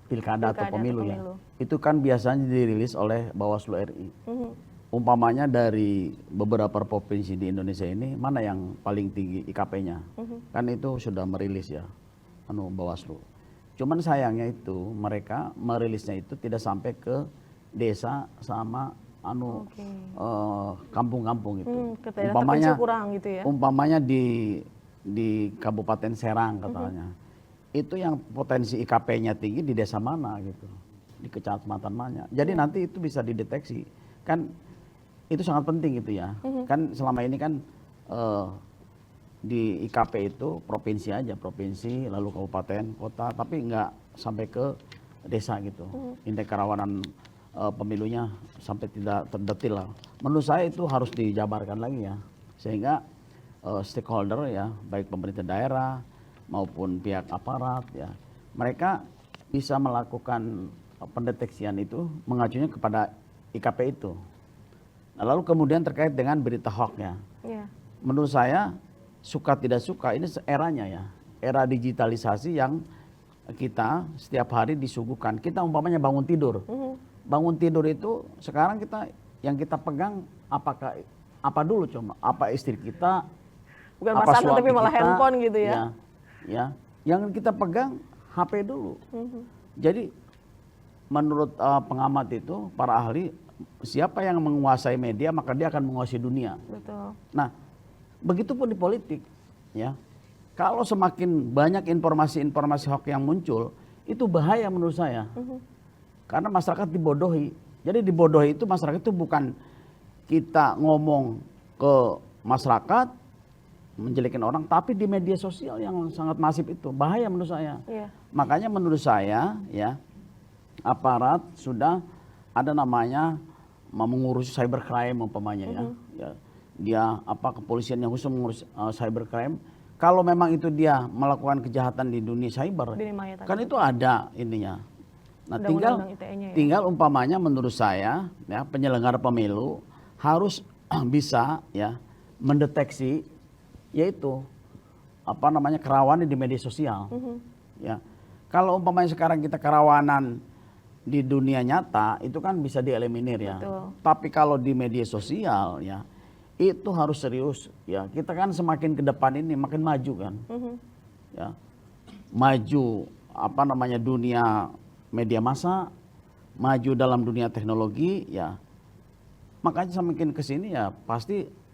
B: Pilkada atau Pemilu ya. Itu kan biasanya dirilis oleh Bawaslu RI. Umpamanya dari beberapa provinsi di Indonesia ini, mana yang paling tinggi IKP-nya? Kan itu sudah merilis ya, Bawaslu. Cuman sayangnya itu mereka merilisnya itu tidak sampai ke desa sama kampung-kampung itu.
A: Umpamanya kurang gitu ya.
B: Umpamanya di Kabupaten Serang katanya. Itu yang potensi IKP-nya tinggi di desa mana gitu. Di kecamatan mana. Jadi nanti itu bisa dideteksi. Kan itu sangat penting itu ya. Kan selama ini kan di IKP itu provinsi aja, provinsi lalu kabupaten, kota, tapi nggak sampai ke desa gitu. Indeks kerawanan pemilunya sampai tidak terdetil lah. Menurut saya itu harus dijabarkan lagi ya, sehingga stakeholder ya, baik pemerintah daerah maupun pihak aparat ya, mereka bisa melakukan pendeteksian itu mengacunya kepada IKP itu. Nah, lalu kemudian terkait dengan berita hoax-nya, menurut saya suka tidak suka ini eranya ya, era digitalisasi yang kita setiap hari disuguhkan. Kita umpamanya bangun tidur, bangun tidur itu sekarang yang kita pegang apa dulu coba? Apa istri kita?
A: Bukan
B: apa
A: pasangan
B: suami
A: tapi malah
B: kita,
A: handphone gitu ya.
B: Ya, yang kita pegang HP dulu. Jadi menurut pengamat itu, para ahli, siapa yang menguasai media maka dia akan menguasai dunia.
A: Betul.
B: Nah, begitupun di politik, ya. Kalau semakin banyak informasi-informasi hoax yang muncul, itu bahaya menurut saya. Karena masyarakat dibodohi. Jadi dibodohi itu masyarakat itu bukan kita ngomong ke masyarakat menjelekin orang, tapi di media sosial yang sangat masif itu bahaya menurut saya. Makanya menurut saya ya, aparat sudah ada namanya mengurus cybercrime umpamanya ya. Dia kepolisian yang khusus mengurus cybercrime. Kalau memang itu dia melakukan kejahatan di dunia cyber, kan itu ada ininya. Nah, tinggal umpamanya menurut saya ya, penyelenggara pemilu harus bisa ya mendeteksi yaitu kerawanan di media sosial. Ya. Kalau umpamanya sekarang kita kerawanan di dunia nyata itu kan bisa dieliminir ya. Tapi kalau di media sosial ya itu harus serius ya. Kita kan semakin ke depan ini makin maju kan. Ya. Maju dunia media massa, maju dalam dunia teknologi ya. Makanya semakin ke sini ya pasti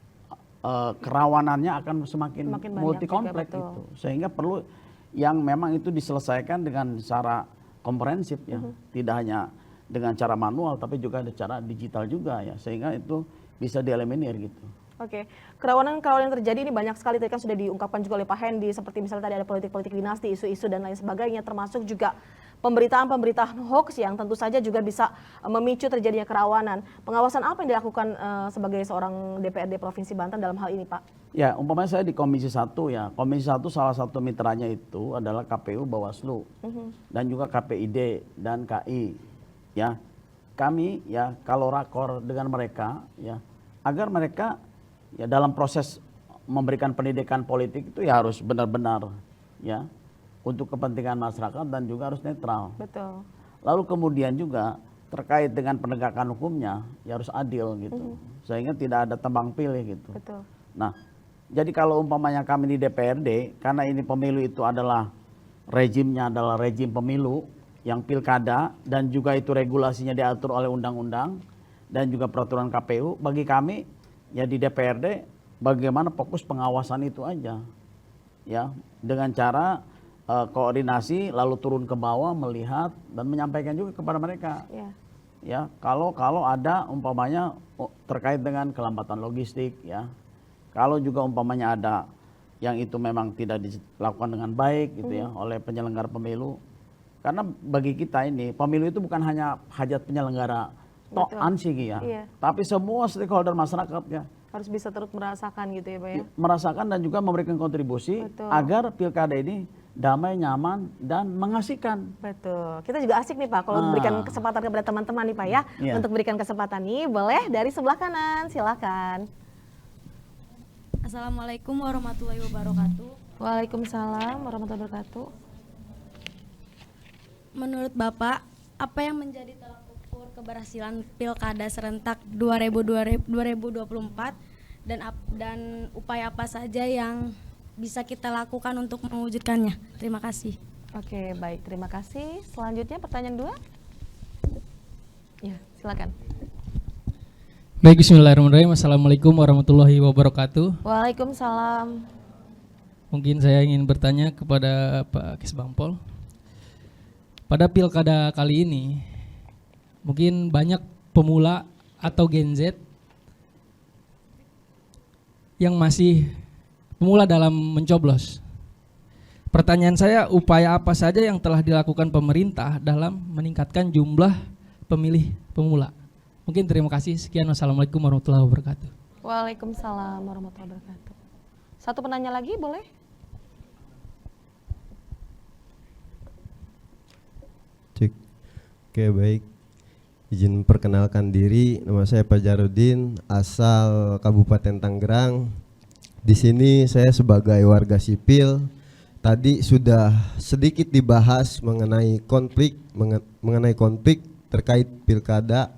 B: kerawanannya akan semakin multi kompleks itu. Sehingga perlu yang memang itu diselesaikan dengan cara komprehensif ya. Tidak hanya dengan cara manual tapi juga ada cara digital juga ya. Sehingga itu bisa dieliminir gitu.
A: Oke, kerawanan yang terjadi ini banyak sekali, tadi kan sudah diungkapkan juga oleh Pak Hendy, seperti misalnya tadi ada politik dinasti, isu-isu dan lain sebagainya, termasuk juga pemberitaan hoax yang tentu saja juga bisa memicu terjadinya kerawanan. Pengawasan apa yang dilakukan sebagai seorang DPRD Provinsi Banten dalam hal ini, Pak? Ya,
B: umpamanya saya di Komisi 1 ya. Komisi 1 salah satu mitranya itu adalah KPU, Bawaslu, dan juga KPID dan KI. Ya, kami ya kalau rakor dengan mereka ya agar mereka ya dalam proses memberikan pendidikan politik itu ya harus benar-benar ya untuk kepentingan masyarakat dan juga harus netral.
A: Betul.
B: Lalu kemudian juga terkait dengan penegakan hukumnya ya harus adil gitu. Sehingga tidak ada tebang pilih gitu.
A: Betul.
B: Nah, jadi kalau umpamanya kami di DPRD karena ini pemilu itu adalah rejimnya adalah rejim pemilu yang pilkada dan juga itu regulasinya diatur oleh undang-undang dan juga peraturan KPU, bagi kami ya di DPRD bagaimana fokus pengawasan itu aja. Ya, dengan cara koordinasi lalu turun ke bawah melihat dan menyampaikan juga kepada mereka.
A: Ya.
B: Ya, kalau ada umpamanya terkait dengan kelambatan logistik ya. Kalau juga umpamanya ada yang itu memang tidak dilakukan dengan baik gitu ya oleh penyelenggara pemilu. Karena bagi kita ini pemilu itu bukan hanya hajat penyelenggara ansih ya,
A: Iya.
B: tapi semua stakeholder masyarakat ya
A: Harus bisa turut merasakan gitu ya Pak ya.
B: merasakan dan juga memberikan kontribusi
A: Betul.
B: agar pilkada ini damai, nyaman dan mengasihkan.
A: Betul. Kita juga asik nih Pak kalau berikan kesempatan kepada teman-teman nih Pak ya.
B: Iya.
A: Untuk berikan kesempatan nih boleh dari sebelah kanan, silakan.
E: Assalamualaikum warahmatullahi wabarakatuh.
A: Waalaikumsalam warahmatullahi wabarakatuh.
E: Menurut Bapak, apa yang menjadi tolak ukur keberhasilan Pilkada serentak 2024 dan upaya apa saja yang bisa kita lakukan untuk mewujudkannya? Terima kasih.
A: Oke, baik. Terima kasih. Selanjutnya pertanyaan 2. Ya, silakan.
F: Baik, bismillahirrahmanirrahim. Assalamualaikum warahmatullahi wabarakatuh.
A: Waalaikumsalam.
F: Mungkin saya ingin bertanya kepada Pak Kesbangpol. Pada pilkada kali ini, mungkin banyak pemula atau Gen Z yang masih pemula dalam mencoblos. Pertanyaan saya, upaya apa saja yang telah dilakukan pemerintah dalam meningkatkan jumlah pemilih pemula? Mungkin terima kasih. Sekian, wassalamualaikum warahmatullahi wabarakatuh.
A: Waalaikumsalam warahmatullahi wabarakatuh. Satu penanya lagi boleh?
G: Cek. Oke, baik. Izin perkenalkan diri, nama saya Pak Jarudin, asal Kabupaten Tangerang. Di sini saya sebagai warga sipil. Tadi sudah sedikit dibahas mengenai konflik terkait Pilkada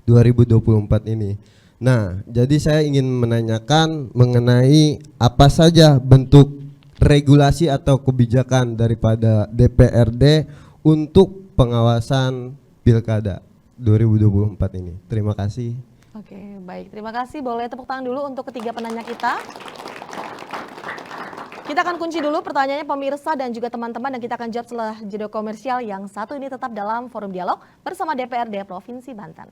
G: 2024 ini. Nah, jadi saya ingin menanyakan mengenai apa saja bentuk regulasi atau kebijakan daripada DPRD untuk pengawasan Pilkada 2024 ini. Terima kasih.
A: Oke, baik. Terima kasih. Boleh tepuk tangan dulu untuk ketiga penanya kita. Kita akan kunci dulu pertanyaannya pemirsa dan juga teman-teman dan kita akan jawab setelah jeda komersial yang satu ini tetap dalam forum dialog bersama DPRD Provinsi Banten.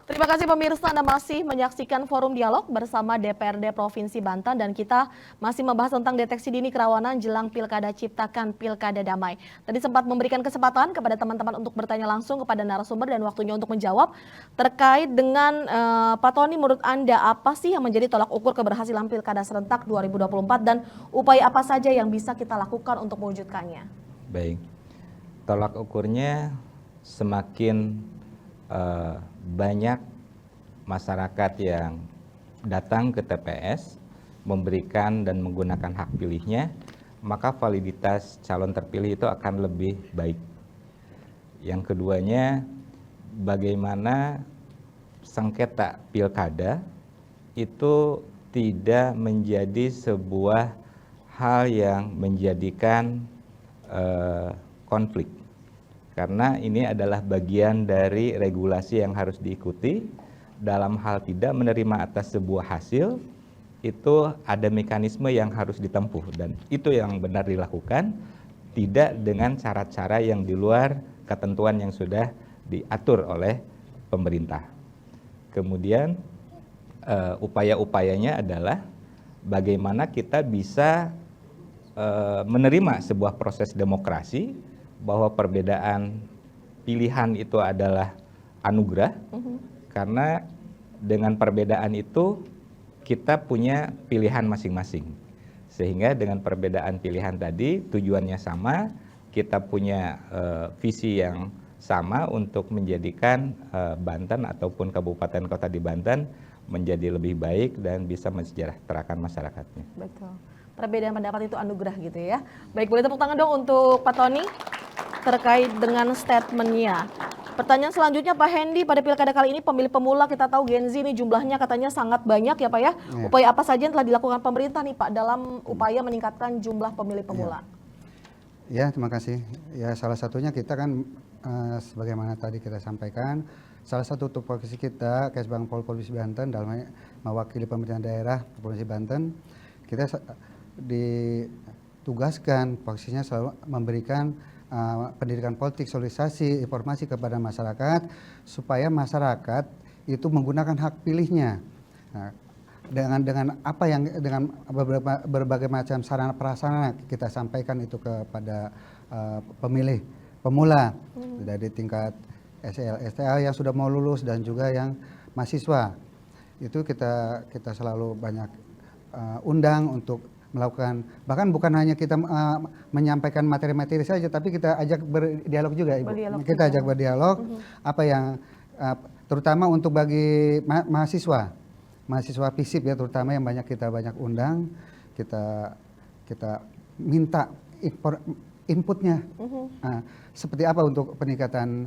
A: Terima kasih pemirsa, Anda masih menyaksikan forum dialog bersama DPRD Provinsi Banten dan kita masih membahas tentang deteksi dini kerawanan jelang Pilkada Ciptakan Pilkada Damai. Tadi sempat memberikan kesempatan kepada teman-teman untuk bertanya langsung kepada narasumber dan waktunya untuk menjawab terkait dengan Pak Tony, menurut Anda apa sih yang menjadi tolak ukur keberhasilan Pilkada serentak 2024 dan upaya apa saja yang bisa kita lakukan untuk mewujudkannya?
D: Baik, tolak ukurnya semakin banyak masyarakat yang datang ke TPS memberikan dan menggunakan hak pilihnya, maka validitas calon terpilih itu akan lebih baik. Yang keduanya, bagaimana sengketa pilkada itu tidak menjadi sebuah hal yang menjadikan konflik. Karena ini adalah bagian dari regulasi yang harus diikuti. Dalam hal tidak menerima atas sebuah hasil, itu ada mekanisme yang harus ditempuh. Dan itu yang benar dilakukan, tidak dengan cara-cara yang di luar ketentuan yang sudah diatur oleh pemerintah. Kemudian upaya-upayanya adalah bagaimana kita bisa menerima sebuah proses demokrasi, bahwa perbedaan pilihan itu adalah anugerah, karena dengan perbedaan itu kita punya pilihan masing-masing. Sehingga dengan perbedaan pilihan tadi tujuannya sama, kita punya visi yang sama untuk menjadikan Banten ataupun kabupaten kota di Banten menjadi lebih baik dan bisa mensejahterakan masyarakatnya.
A: Betul. Perbedaan pendapat itu anugerah gitu ya. Baik, boleh tepuk tangan dong untuk Pak Tony terkait dengan statementnya. Pertanyaan selanjutnya Pak Hendy, pada pilkada kali ini pemilih pemula kita tahu Gen Z ini jumlahnya katanya sangat banyak ya Pak ya. Upaya apa saja yang telah dilakukan pemerintah nih Pak dalam upaya meningkatkan jumlah pemilih pemula?
C: Ya, terima kasih. Ya, salah satunya kita kan sebagaimana tadi kita sampaikan, salah satu tupoksi kita Kesbang Provinsi Banten dalam mewakili pemerintahan daerah Provinsi Banten, kita ditugaskan posisinya selalu memberikan pendidikan politik, sosialisasi, informasi kepada masyarakat supaya masyarakat itu menggunakan hak pilihnya. Nah, dengan apa yang dengan berbagai macam sarana prasarana kita sampaikan itu kepada pemilih pemula dari tingkat SL, STA yang sudah mau lulus dan juga yang mahasiswa. Itu kita selalu banyak undang untuk melakukan, bahkan bukan hanya kita menyampaikan materi-materi saja, tapi kita ajak berdialog juga, Ibu. Kita ajak berdialog apa yang terutama untuk bagi mahasiswa FISIP ya, terutama yang kita banyak undang, kita minta inputnya. Seperti apa untuk peningkatan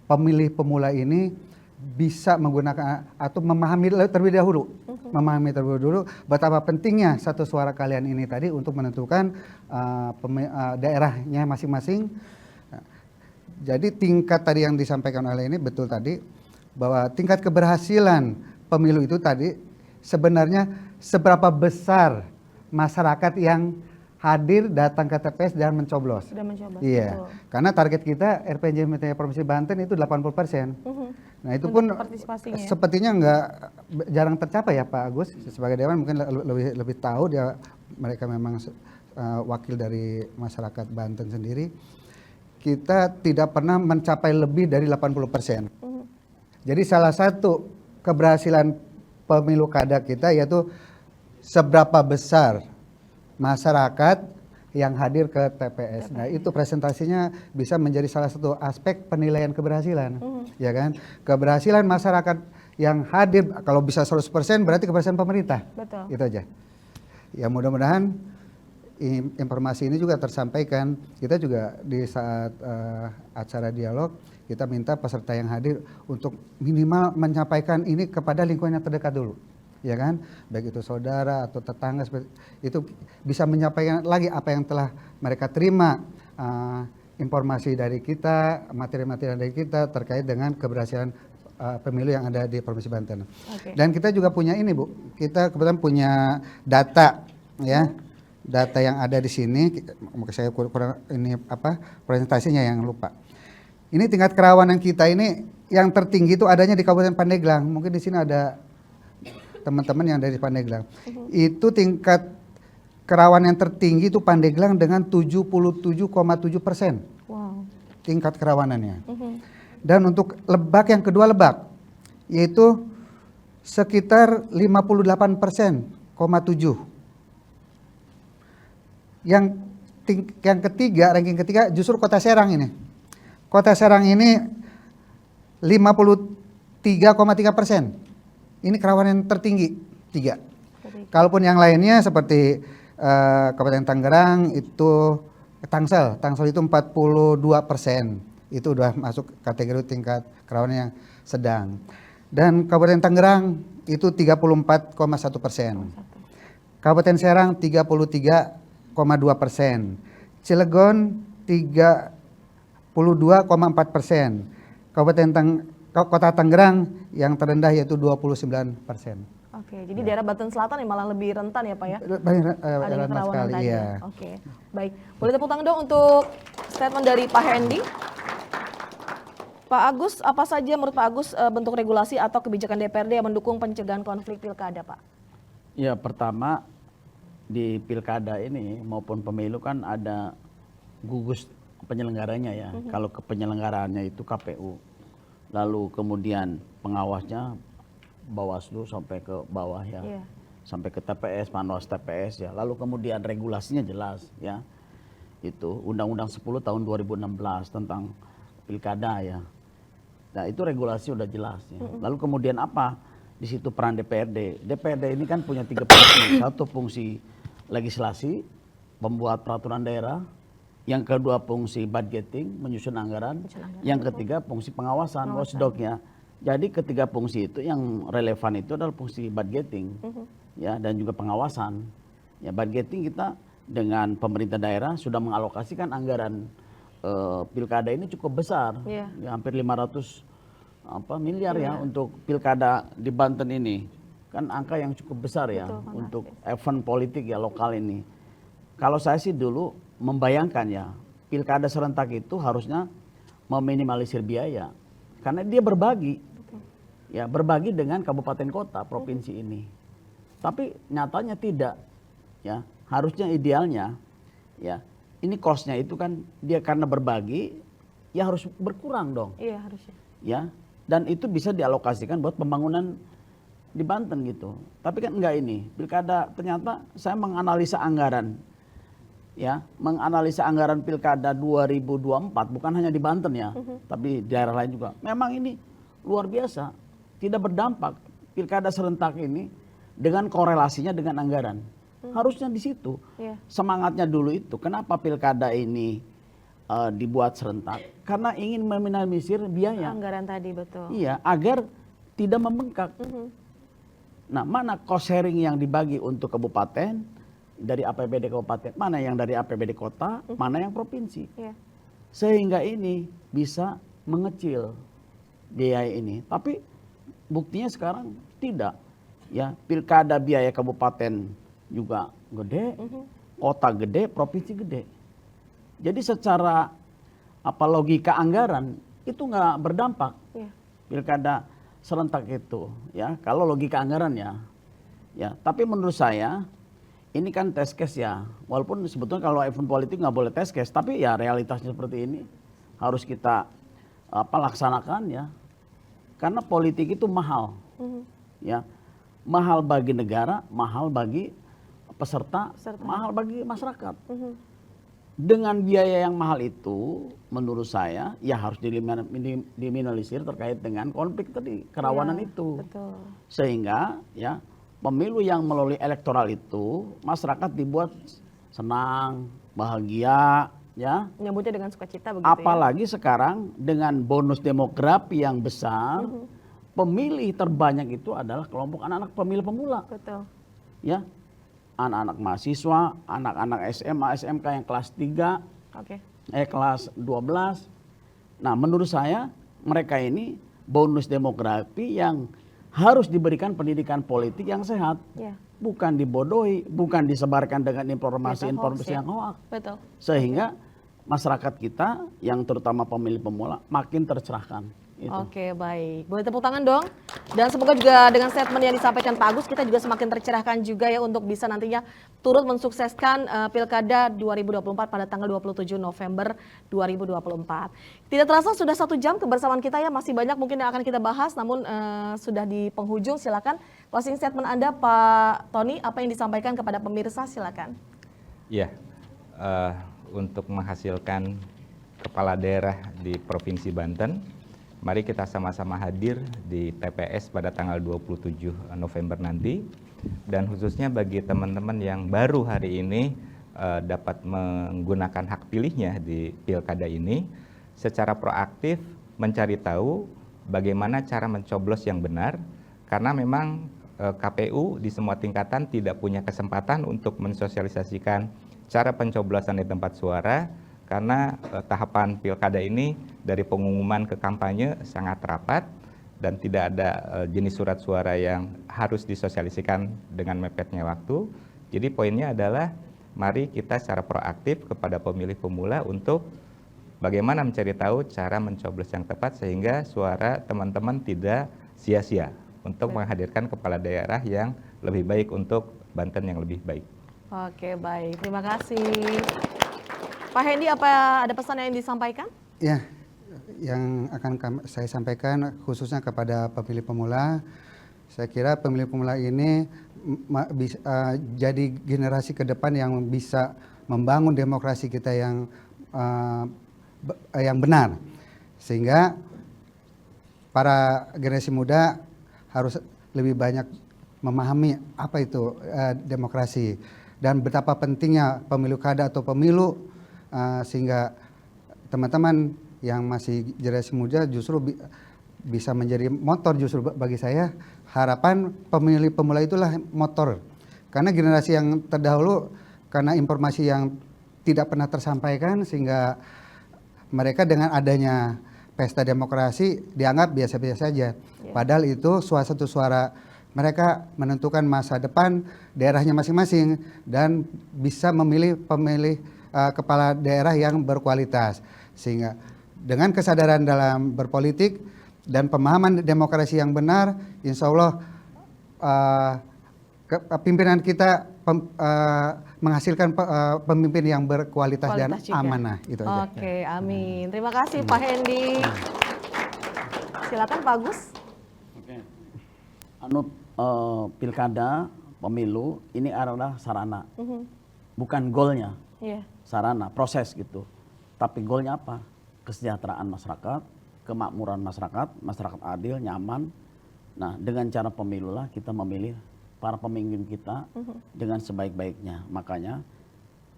C: pemilih pemula ini bisa menggunakan atau memahami terlebih dahulu, betapa pentingnya satu suara kalian ini tadi untuk menentukan daerahnya masing-masing. Jadi tingkat tadi yang disampaikan oleh ini betul tadi, bahwa tingkat keberhasilan pemilu itu tadi sebenarnya seberapa besar masyarakat yang hadir datang ke TPS dan mencoblos. Iya, betul. Karena target kita RPJ Provinsi Banten itu 80%. Nah itu pun sepertinya jarang tercapai ya Pak Agus. Sebagai Dewan mungkin lebih tahu, mereka memang wakil dari masyarakat Banten sendiri. Kita tidak pernah mencapai lebih dari 80%. Jadi salah satu keberhasilan pemilu kada kita yaitu seberapa besar masyarakat yang hadir ke TPS. Nah itu presentasinya bisa menjadi salah satu aspek penilaian keberhasilan, ya kan? Keberhasilan masyarakat yang hadir, kalau bisa 100% berarti keberhasilan pemerintah. Betul. Itu aja. Ya mudah-mudahan informasi ini juga tersampaikan. Kita juga di saat acara dialog, kita minta peserta yang hadir untuk minimal menyampaikan ini kepada lingkungan yang terdekat dulu. Ya kan, baik itu saudara atau tetangga, itu bisa menyampaikan lagi apa yang telah mereka terima, informasi dari kita, materi-materi dari kita terkait dengan keberhasilan pemilu yang ada di Provinsi Banten. Dan kita juga punya ini Bu, kita kebetulan punya data ya, data yang ada di sini. Saya kurang ini presentasinya yang lupa. Ini tingkat kerawanan kita ini yang tertinggi itu adanya di Kabupaten Pandeglang. Mungkin di sini ada teman-teman yang dari Pandeglang. Itu tingkat kerawanan yang tertinggi itu Pandeglang dengan 77,7%. Wow. Tingkat kerawanannya. Dan untuk Lebak yang kedua Lebak, yaitu sekitar 58,7%. Yang ketiga, ranking ketiga justru Kota Serang ini. Kota Serang ini 53,3%. Ini kerawanan tertinggi 3. Kalaupun yang lainnya seperti Kabupaten Tangerang itu Tangsel itu 42%. Itu udah masuk kategori tingkat kerawanan yang sedang. Dan Kabupaten Tangerang itu 34,1%. Kabupaten Serang 33,2%. Cilegon 32,4%. Kota Tangerang yang terendah yaitu 29%. Oke,
A: jadi daerah Banten Selatan yang malah lebih rentan ya Pak ya?
C: Rentan sekali, iya.
A: Oke, baik. Boleh tepuk tangan dong untuk statement dari Pak Hendi. Pak Agus, apa saja menurut Pak Agus bentuk regulasi atau kebijakan DPRD yang mendukung pencegahan konflik pilkada, Pak?
B: Ya, pertama di pilkada ini maupun pemilu kan ada gugus penyelenggaranya ya. Kalau ke penyelenggaraannya itu KPU. Lalu kemudian pengawasnya Bawaslu sampai ke bawah ya.
A: Iya.
B: Sampai ke TPS, Panwas TPS ya. Lalu kemudian regulasinya jelas ya. Itu Undang-Undang 10 tahun 2016 tentang pilkada ya. Nah, itu regulasi udah jelas ya. Lalu kemudian apa? Di situ peran DPRD. DPRD ini kan punya 3 fungsi. Satu fungsi legislasi, pembuat peraturan daerah. Yang kedua fungsi budgeting, menyusun anggaran. Yang ketiga fungsi pengawasan, watchdog-nya. Jadi ketiga fungsi itu yang relevan itu adalah fungsi budgeting ya, dan juga pengawasan. Ya, budgeting kita dengan pemerintah daerah sudah mengalokasikan anggaran pilkada ini cukup besar, ya, hampir 500 miliar ya untuk pilkada di Banten ini. Kan angka yang cukup besar ya. Betul, untuk event politik ya lokal ini. Kalau saya sih dulu membayangkan ya, pilkada serentak itu harusnya meminimalisir biaya. Karena dia berbagi. Ya, berbagi dengan kabupaten kota provinsi ini. Tapi nyatanya tidak. Ya, harusnya idealnya ya, ini cost-nya itu kan dia karena berbagi ya harus berkurang dong.
A: Iya, harusnya.
B: Ya, dan itu bisa dialokasikan buat pembangunan di Banten gitu. Tapi kan enggak ini. Pilkada ternyata saya menganalisa anggaran. Ya, menganalisa anggaran pilkada 2024 bukan hanya di Banten ya, tapi di daerah lain juga. Memang ini luar biasa. Tidak berdampak pilkada serentak ini dengan korelasinya dengan anggaran. Harusnya di situ. Semangatnya dulu itu. Kenapa pilkada ini dibuat serentak? Karena ingin meminimalisir biaya.
A: Anggaran tadi, betul.
B: Iya, agar tidak membengkak. Nah, mana cost sharing yang dibagi untuk kabupaten dari APBD kabupaten, mana yang dari APBD kota, mana yang provinsi. Sehingga ini bisa mengecil biaya ini. Tapi buktinya sekarang tidak. Ya, pilkada biaya kabupaten juga gede, kota gede, provinsi gede. Jadi secara logika anggaran itu nggak berdampak. Pilkada serentak itu, ya. Kalau logika anggaran ya. Tapi menurut saya ini kan test case ya. Walaupun sebetulnya kalau event politik nggak boleh test case, tapi ya realitasnya seperti ini harus kita laksanakan ya. Karena politik itu mahal, ya, mahal bagi negara, mahal bagi peserta, mahal bagi masyarakat. Dengan biaya yang mahal itu, menurut saya, ya harus diminimalisir terkait dengan konflik tadi, kerawanan itu.
A: Betul.
B: Sehingga, ya, pemilu yang melalui elektoral itu, masyarakat dibuat senang, bahagia, ya.
A: Menyambutnya dengan sukacita begitu.
B: Apalagi sekarang dengan bonus demografi yang besar, pemilih terbanyak itu adalah kelompok anak-anak pemilih pemula.
A: Betul.
B: Ya, anak-anak mahasiswa, anak-anak SMA, SMK yang kelas 3, kelas 12. Nah, menurut saya mereka ini bonus demografi yang harus diberikan pendidikan politik yang sehat. Bukan dibodohi, bukan disebarkan dengan informasi-informasi yang hoax.
A: Betul.
B: Sehingga masyarakat kita yang terutama pemilih pemula makin tercerahkan. Itu.
A: Oke, baik. Boleh tepuk tangan dong. Dan semoga juga dengan statement yang disampaikan Pak Agus kita juga semakin tercerahkan juga ya untuk bisa nantinya turut mensukseskan Pilkada 2024 pada tanggal 27 November 2024. Tidak terasa sudah 1 jam kebersamaan kita ya, masih banyak mungkin yang akan kita bahas, namun sudah di penghujung. Silakan closing statement Anda Pak Tony, apa yang disampaikan kepada pemirsa, silakan.
D: Iya, untuk menghasilkan kepala daerah di Provinsi Banten, mari kita sama-sama hadir di TPS pada tanggal 27 November nanti. Dan khususnya bagi teman-teman yang baru hari ini dapat menggunakan hak pilihnya di pilkada ini, secara proaktif mencari tahu bagaimana cara mencoblos yang benar, karena memang KPU di semua tingkatan tidak punya kesempatan untuk mensosialisasikan cara pencoblosan di tempat suara, karena tahapan pilkada ini dari pengumuman ke kampanye sangat rapat dan tidak ada jenis surat suara yang harus disosialisasikan dengan mepetnya waktu. Jadi poinnya adalah mari kita secara proaktif kepada pemilih pemula untuk bagaimana mencari tahu cara mencoblos yang tepat sehingga suara teman-teman tidak sia-sia untuk menghadirkan kepala daerah yang lebih baik untuk Banten yang lebih baik.
A: Oke, baik. Terima kasih. Pak Hendy, apa ada pesan yang disampaikan?
C: Ya, yang akan saya sampaikan khususnya kepada pemilih pemula, saya kira pemilih pemula ini jadi generasi ke depan yang bisa membangun demokrasi kita yang benar, sehingga para generasi muda harus lebih banyak memahami apa itu demokrasi dan betapa pentingnya pemilu kada atau pemilu, sehingga teman-teman yang masih generasi muda justru bisa menjadi motor. Justru bagi saya harapan pemilih pemula itulah motor, karena generasi yang terdahulu karena informasi yang tidak pernah tersampaikan sehingga mereka dengan adanya pesta demokrasi dianggap biasa-biasa saja. Padahal itu suatu suara mereka menentukan masa depan daerahnya masing-masing dan bisa memilih pemilih kepala daerah yang berkualitas. Sehingga dengan kesadaran dalam berpolitik dan pemahaman demokrasi yang benar, insya Allah pimpinan kita menghasilkan pemimpin yang berkualitas dan
A: juga.
C: amanah. Itu aja.
A: Oke, amin. Terima kasih Pak Hendy. Silakan Pak Agus.
B: Oke. Pilkada, pemilu ini adalah sarana, bukan goalnya.
A: Iya.
B: Sarana, proses gitu. Tapi goalnya apa? Kesejahteraan masyarakat, kemakmuran masyarakat, masyarakat adil, nyaman. Nah, dengan cara pemilu lah kita memilih para pemimpin kita dengan sebaik-baiknya. Makanya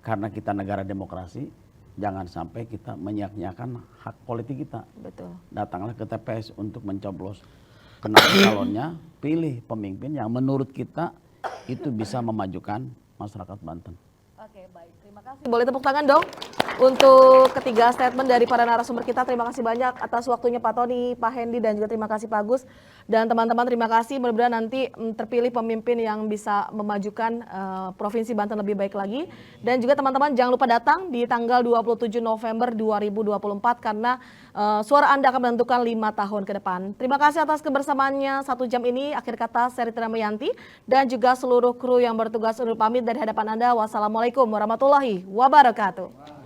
B: karena kita negara demokrasi, jangan sampai kita menyia-nyiakan hak politik kita.
A: Betul.
B: Datanglah ke TPS untuk mencoblos. Kenal calonnya, pilih pemimpin yang menurut kita itu bisa memajukan masyarakat Banten.
A: Oke, baik. Terima kasih. Boleh tepuk tangan dong untuk ketiga statement dari para narasumber kita. Terima kasih banyak atas waktunya Pak Tony, Pak Hendy, dan juga terima kasih Pak Agus. Dan teman-teman terima kasih. Mudah-mudahan nanti terpilih pemimpin yang bisa memajukan Provinsi Banten lebih baik lagi. Dan juga teman-teman jangan lupa datang di tanggal 27 November 2024 karena suara Anda akan menentukan 5 tahun ke depan. Terima kasih atas kebersamaannya 1 jam ini. Akhir kata Seri Tramayanti dan juga seluruh kru yang bertugas undur pamit dari hadapan Anda. Wassalamualaikum warahmatullahi wabarakatuh.